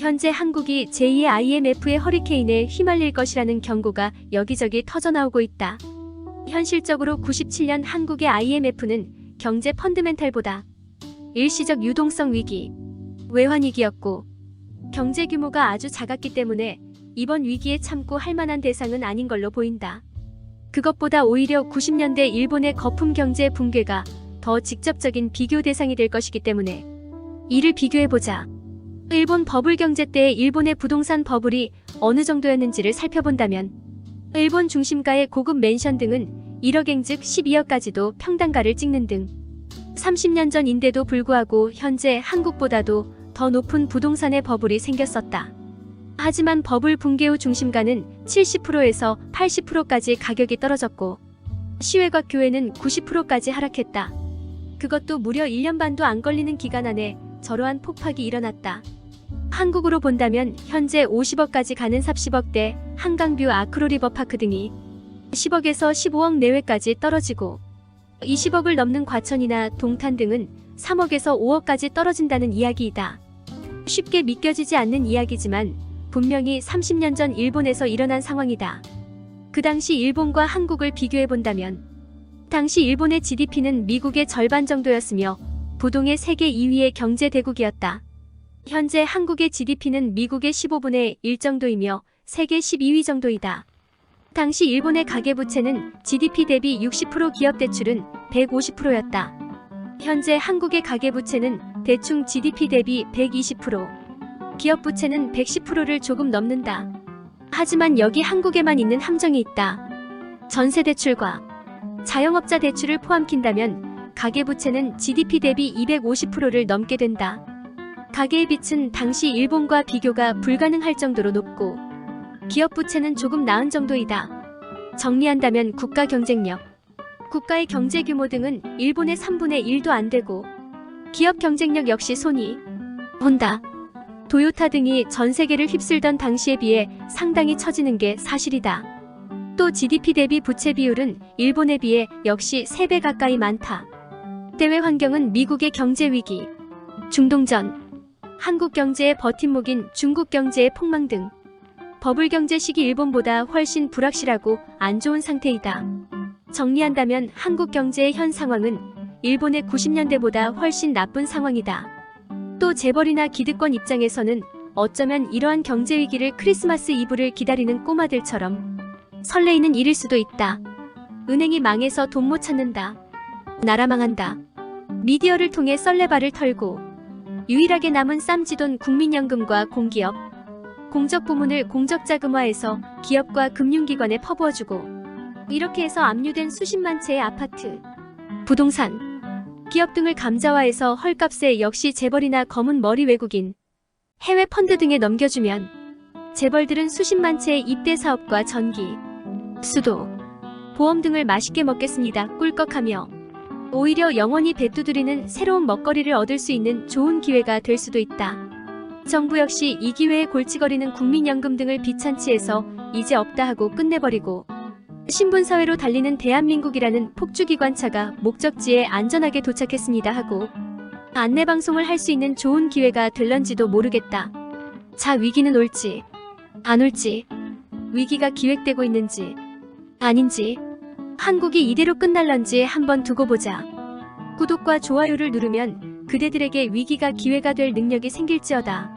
현재 한국이 제2의 IMF의 허리케인에 휘말릴 것이라는 경고가 여기저기 터져나오고 있다. 현실적으로 97년 한국의 IMF는 경제 펀드멘탈보다 일시적 유동성 위기, 외환위기였고 경제 규모가 아주 작았기 때문에 이번 위기에 참고 할 만한 대상은 아닌 걸로 보인다. 그것보다 오히려 90년대 일본의 거품 경제 붕괴가 더 직접적인 비교 대상이 될 것이기 때문에 이를 비교해보자. 일본 버블 경제 때의 일본의 부동산 버블이 어느 정도였는지를 살펴본다면 일본 중심가의 고급 맨션 등은 1억엔 즉 12억까지도 평당가를 찍는 등 30년 전인데도 불구하고 현재 한국보다도 더 높은 부동산의 버블이 생겼었다. 하지만 버블 붕괴 후 중심가는 70%에서 80%까지 가격이 떨어졌고 시외곽 교외는 90%까지 하락했다. 그것도 무려 1년 반도 안 걸리는 기간 안에 저러한 폭락이 일어났다. 한국으로 본다면 현재 50억까지 가는 삽10억대 한강뷰 아크로리버파크 등이 10억에서 15억 내외까지 떨어지고 20억을 넘는 과천이나 동탄 등은 3억에서 5억까지 떨어진다는 이야기이다. 쉽게 믿겨지지 않는 이야기지만 분명히 30년 전 일본에서 일어난 상황이다. 그 당시 일본과 한국을 비교해본다면 당시 일본의 GDP는 미국의 절반 정도였으며 부동의 세계 2위의 경제 대국이었다. 현재 한국의 GDP는 미국의 15분의 1 정도이며 세계 12위 정도이다. 당시 일본의 가계부채는 GDP 대비 60%, 기업 대출은 150%였다. 현재 한국의 가계부채는 대충 GDP 대비 120%, 기업 부채는 110%를 조금 넘는다. 하지만 여기 한국에만 있는 함정이 있다. 전세 대출과 자영업자 대출을 포함킨다면 가계부채는 GDP 대비 250%를 넘게 된다. 가계의 빚은 당시 일본과 비교가 불가능할 정도로 높고 기업 부채는 조금 나은 정도이다. 정리한다면 국가 경쟁력, 국가의 경제 규모 등은 일본의 3분의 1도 안 되고 기업 경쟁력 역시 손이 혼다, 도요타 등이 전 세계를 휩쓸던 당시에 비해 상당히 처지는 게 사실이다. 또 GDP 대비 부채 비율은 일본에 비해 역시 3배 가까이 많다. 대외 환경은 미국의 경제 위기, 중동전, 한국 경제의 버팀목인 중국 경제의 폭망 등 버블 경제 시기 일본보다 훨씬 불확실하고 안 좋은 상태이다. 정리한다면 한국 경제의 현 상황은 일본의 90년대보다 훨씬 나쁜 상황이다. 또 재벌이나 기득권 입장에서는 어쩌면 이러한 경제 위기를 크리스마스 이브를 기다리는 꼬마들처럼 설레이는 일일 수도 있다. 은행이 망해서 돈 못 찾는다. 나라 망한다. 미디어를 통해 썰레발을 털고 유일하게 남은 쌈지돈 국민연금과 공기업, 공적부문을 공적자금화해서 기업과 금융기관에 퍼부어주고 이렇게 해서 압류된 수십만 채의 아파트, 부동산, 기업 등을 감자화해서 헐값에 역시 재벌이나 검은 머리 외국인, 해외 펀드 등에 넘겨주면 재벌들은 수십만 채의 입대 사업과 전기, 수도, 보험 등을 맛있게 먹겠습니다. 꿀꺽하며 오히려 영원히 배두드리는 새로운 먹거리를 얻을 수 있는 좋은 기회가 될 수도 있다. 정부 역시 이 기회에 골치거리는 국민연금 등을 비찬치해서 이제 없다 하고 끝내버리고 신분사회로 달리는 대한민국이라는 폭주기관차가 목적지에 안전하게 도착했습니다 하고 안내방송을 할 수 있는 좋은 기회가 될런지도 모르겠다. 자, 위기는 올지 안 올지, 위기가 기획되고 있는지 아닌지, 한국이 이대로 끝날런지 한번 두고 보자. 구독과 좋아요를 누르면 그대들에게 위기가 기회가 될 능력이 생길지어다.